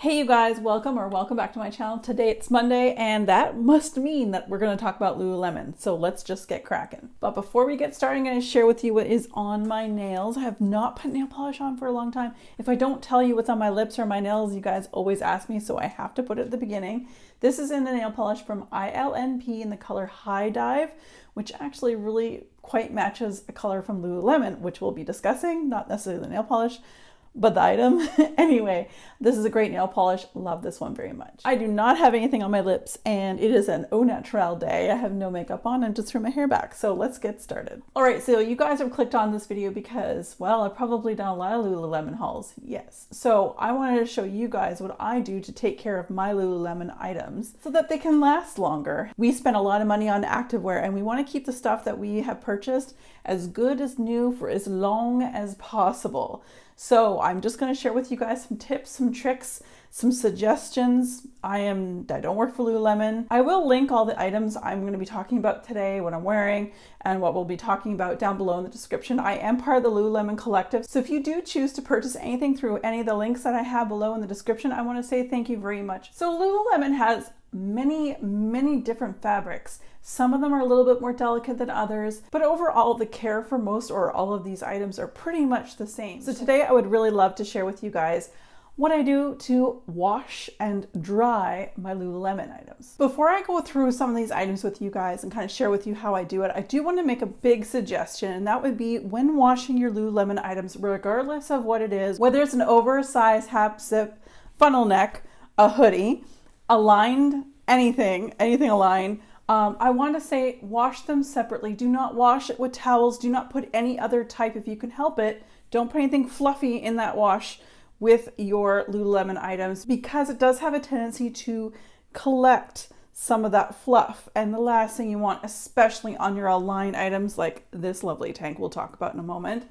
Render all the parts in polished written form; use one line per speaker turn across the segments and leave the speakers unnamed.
Hey you guys, welcome back to my channel. Today it's Monday and that must mean that we're going to talk about Lululemon. So let's just get cracking. But before we get started, I'm going to share with you what is on my nails. I have not put nail polish on for a long time. If I don't tell you what's on my lips or my nails, you guys always ask me, so I have to put it at the beginning. This is in the nail polish from ILNP in the color High Dive, which actually really quite matches a color from Lululemon, which we'll be discussing, not necessarily the nail polish, but the item. Anyway, this is a great nail polish. Love this one very much. I do not have anything on my lips and it is an au naturel day. I have no makeup on and just threw my hair back. So let's get started. All right, so you guys have clicked on this video because, well, I've probably done a lot of Lululemon hauls. Yes. So I wanted to show you guys what I do to take care of my Lululemon items so that they can last longer. We spend a lot of money on activewear and we want to keep the stuff that we have purchased as good as new for as long as possible. So I'm just going to share with you guys some tips, some tricks, some suggestions. I don't work for Lululemon. I will link all the items I'm going to be talking about today, what I'm wearing, and what we'll be talking about down below in the description. I am part of the Lululemon collective. So if you do choose to purchase anything through any of the links that I have below in the description, I want to say thank you very much. So Lululemon has many different fabrics. Some of them are a little bit more delicate than others, but overall the care for most or all of these items are pretty much the same. So today I would really love to share with you guys what I do to wash and dry my Lululemon items. Before I go through some of these items with you guys and kind of share with you how I do it, I do want to make a big suggestion, and that would be when washing your Lululemon items, regardless of what it is, whether it's an oversized half zip, funnel neck, a hoodie, aligned, anything aligned, I want to say wash them separately. Do not wash it with towels. Do not put any other type if you can help it. Don't put anything fluffy in that wash with your Lululemon items because it does have a tendency to collect some of that fluff. And the last thing you want, especially on your aligned items like this lovely tank we'll talk about in a moment,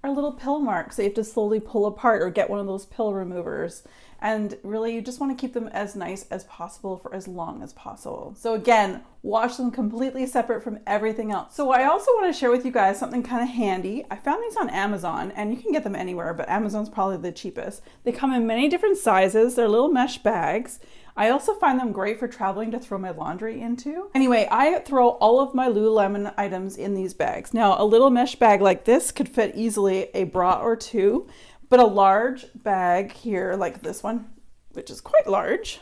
are little pill marks that you have to slowly pull apart or get one of those pill removers. And really, you just want to keep them as nice as possible for as long as possible. So again, wash them completely separate from everything else. So I also want to share with you guys something kind of handy. I found these on Amazon, and you can get them anywhere, but Amazon's probably the cheapest. They come in many different sizes. They're little mesh bags. I also find them great for traveling to throw my laundry into. Anyway, I throw all of my Lululemon items in these bags. Now, a little mesh bag like this could fit easily a bra or two, but a large bag here, like this one, which is quite large,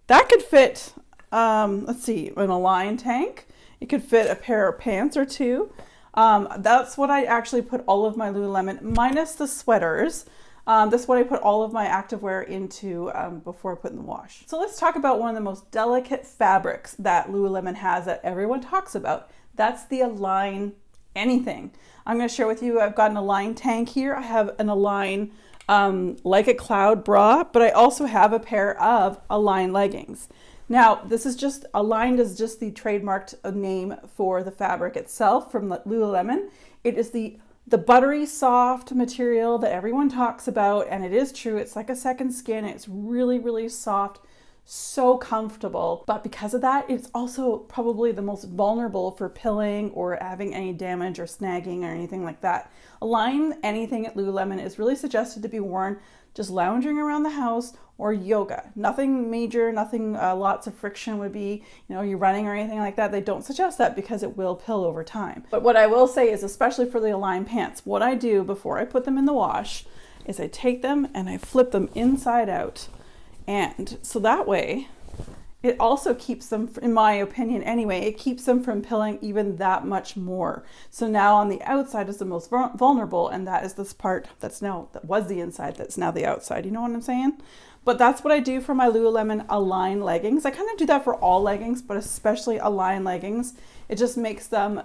that could fit, let's see, an aligned tank. It could fit a pair of pants or two. That's what I actually put all of my Lululemon, minus the sweaters. That's what I put all of my activewear into before I put in the wash. So let's talk about one of the most delicate fabrics that Lululemon has that everyone talks about. That's the Align anything. I'm going to share with you, I've got an Align tank here. I have an Align like a cloud bra, but I also have a pair of Align leggings. Now, this is just, Aligned is just the trademarked name for the fabric itself from Lululemon. It is the buttery soft material that everyone talks about, and it is true. It's like a second skin. It's really soft, so comfortable. But because of that, it's also probably the most vulnerable for pilling or having any damage or snagging or anything like that. Align anything at Lululemon is really suggested to be worn just lounging around the house or yoga. Nothing major, nothing lots of friction would be, you're running or anything like that. They don't suggest that because it will pill over time. But what I will say is, especially for the Align pants, what I do before I put them in the wash is I take them and I flip them inside out. And so that way, it also keeps them, in my opinion anyway, it keeps them from pilling even that much more. So now on the outside is the most vulnerable, and that is this part that was the inside, that's now the outside. You know what I'm saying? But that's what I do for my Lululemon Align leggings. I kind of do that for all leggings, but especially Align leggings. It just makes them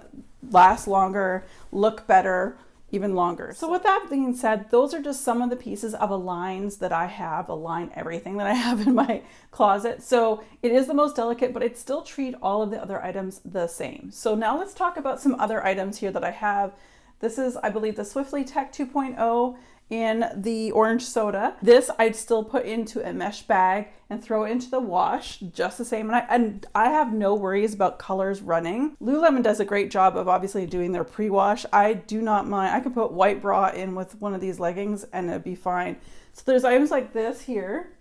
last longer, look better, even longer. So with that being said, those are just some of the pieces of Aligns that I have, Align everything that I have in my closet. So it is the most delicate, but it still treat all of the other items the same. So now let's talk about some other items here that I have. This is, I believe, the Swiftly Tech 2.0 in the orange soda. This I'd still put into a mesh bag and throw it into the wash just the same. And I have no worries about colors running. Lululemon does a great job of obviously doing their pre-wash. I do not mind. I could put white bra in with one of these leggings and it'd be fine. So there's items like this here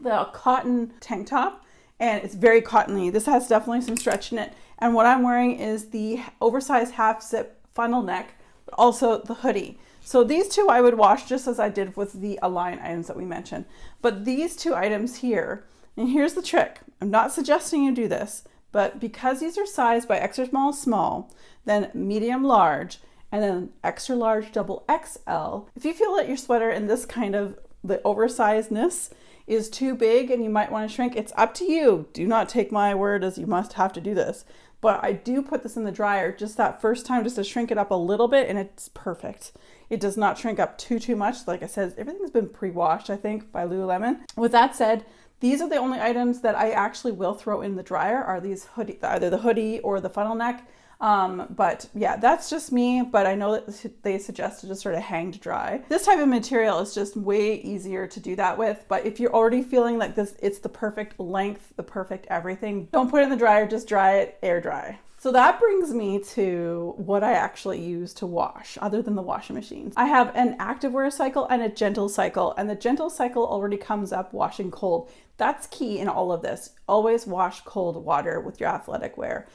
the cotton tank top, and it's very cottony. This has definitely some stretch in it. And what I'm wearing is the oversized half zip funnel neck, but also the hoodie. So these two I would wash just as I did with the Align items that we mentioned. But these two items here, and here's the trick. I'm not suggesting you do this, but because these are sized by extra small, small, then medium, large, and then extra large, double XL, if you feel that your sweater in this kind of the oversizedness is too big and you might want to shrink, it's up to you. Do not take my word as you must have to do this. But I do put this in the dryer just that first time just to shrink it up a little bit, and it's perfect. It does not shrink up too much. Like I said, everything's been pre-washed, I think, by Lululemon. With that said, these are the only items that I actually will throw in the dryer are these hoodie, either the hoodie or the funnel neck. But yeah, that's just me, but I know that they suggest to just sort of hang to dry. This type of material is just way easier to do that with, but if you're already feeling like this, it's the perfect length, the perfect everything, don't put it in the dryer, just dry it, air dry. So that brings me to what I actually use to wash, other than the washing machines. I have an activewear cycle and a gentle cycle, and the gentle cycle already comes up washing cold. That's key in all of this. Always wash cold water with your athletic wear.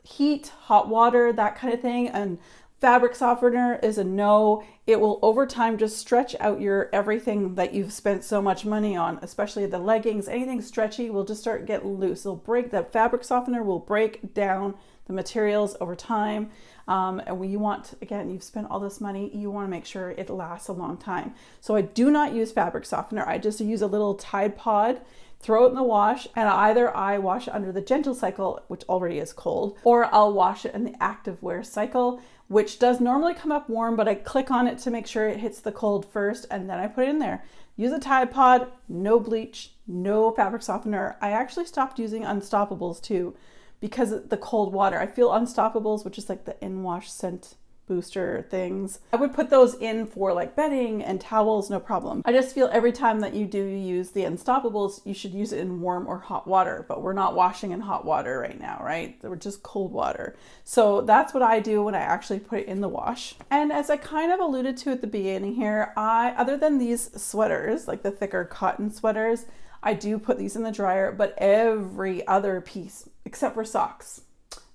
Heat, hot water, that kind of thing, and fabric softener is a no. It will over time just stretch out your everything that you've spent so much money on, especially the leggings. Anything stretchy will just start getting loose. It'll break, that fabric softener will break down the materials over time. And when you want, again, you've spent all this money, you want to make sure it lasts a long time. So I do not use fabric softener. I just use a little Tide Pod, throw it in the wash, and either I wash it under the gentle cycle, which already is cold, or I'll wash it in the activewear cycle, which does normally come up warm, but I click on it to make sure it hits the cold first, and then I put it in there. Use a Tide Pod, no bleach, no fabric softener. I actually stopped using Unstoppables too, because of the cold water. I feel Unstoppables, which is like the in-wash scent booster things, I would put those in for like bedding and towels, no problem. I just feel every time that you do use the Unstoppables, you should use it in warm or hot water, but we're not washing in hot water right now, right? We're just cold water. So that's what I do when I actually put it in the wash. And as I kind of alluded to at the beginning here, other than these sweaters, like the thicker cotton sweaters, I do put these in the dryer, but every other piece, except for socks.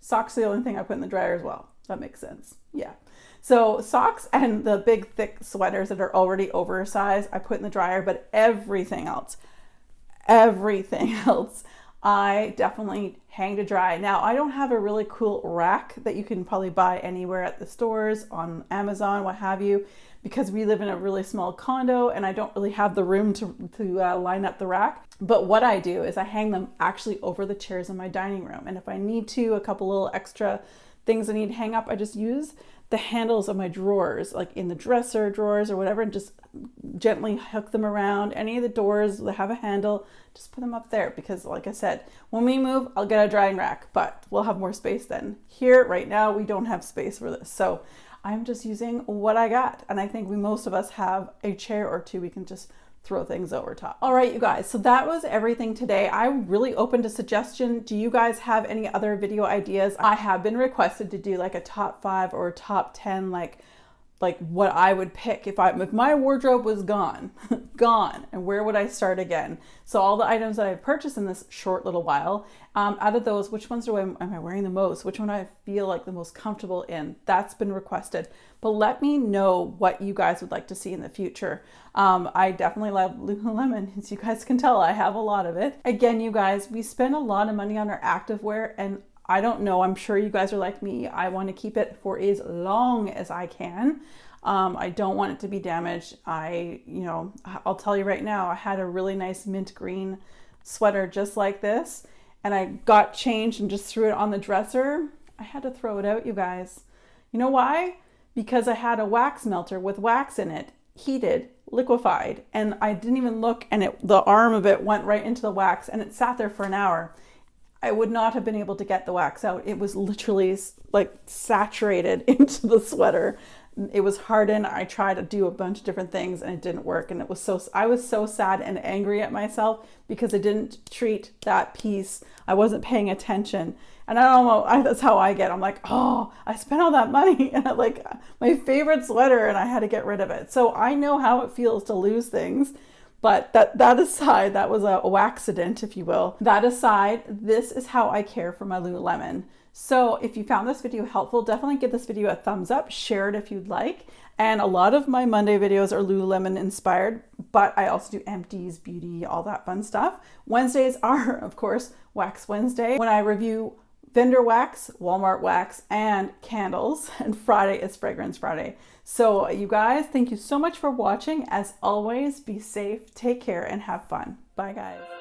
Socks are the only thing I put in the dryer as well. That makes sense. Yeah. So socks and the big thick sweaters that are already oversized, I put in the dryer, but everything else, I definitely hang to dry. Now, I don't have a really cool rack that you can probably buy anywhere at the stores, on Amazon, what have you, because we live in a really small condo and I don't really have the room to line up the rack. But what I do is I hang them actually over the chairs in my dining room. And if I need to, a couple little extra things I need to hang up, I just use the handles of my drawers, like in the dresser drawers or whatever, and just gently hook them around any of the doors that have a handle, just put them up there, because like I said, when we move, I'll get a drying rack, but we'll have more space then. Here, right now, we don't have space for this. So I'm just using what I got. And I think most of us have a chair or two we can just throw things over top. All right, you guys, so that was everything today. I'm really open to suggestion. Do you guys have any other video ideas? I have been requested to do like a top 5 or a top 10, like what I would pick if my wardrobe was gone, and where would I start again? So all the items that I've purchased in this short little while, out of those, which ones am I wearing the most? Which one I feel like the most comfortable in? That's been requested. But let me know what you guys would like to see in the future. I definitely love Lululemon. As you guys can tell, I have a lot of it. Again, you guys, we spend a lot of money on our activewear, and I don't know, I'm sure you guys are like me. I want to keep it for as long as I can. I don't want it to be damaged. I'll tell you right now, I had a really nice mint green sweater just like this, and I got changed and just threw it on the dresser. I had to throw it out, you guys. You know why? Because I had a wax melter with wax in it, heated, liquefied, and I didn't even look, and the arm of it went right into the wax, and it sat there for an hour. I would not have been able to get the wax out. It was literally like saturated into the sweater. It was hardened. I tried to do a bunch of different things and it didn't work. And I was so sad and angry at myself because I didn't treat that piece. I wasn't paying attention. And I don't know, that's how I get. I'm like, oh, I spent all that money and my favorite sweater, and I had to get rid of it. So I know how it feels to lose things. But that aside, that was a waxident, if you will. That aside, this is how I care for my Lululemon. So if you found this video helpful, definitely give this video a thumbs up, share it if you'd like. And a lot of my Monday videos are Lululemon inspired, but I also do empties, beauty, all that fun stuff. Wednesdays are, of course, Wax Wednesday, when I review vendor wax, Walmart wax, and candles. And Friday is Fragrance Friday. So you guys, thank you so much for watching. As always, be safe, take care, and have fun. Bye, guys.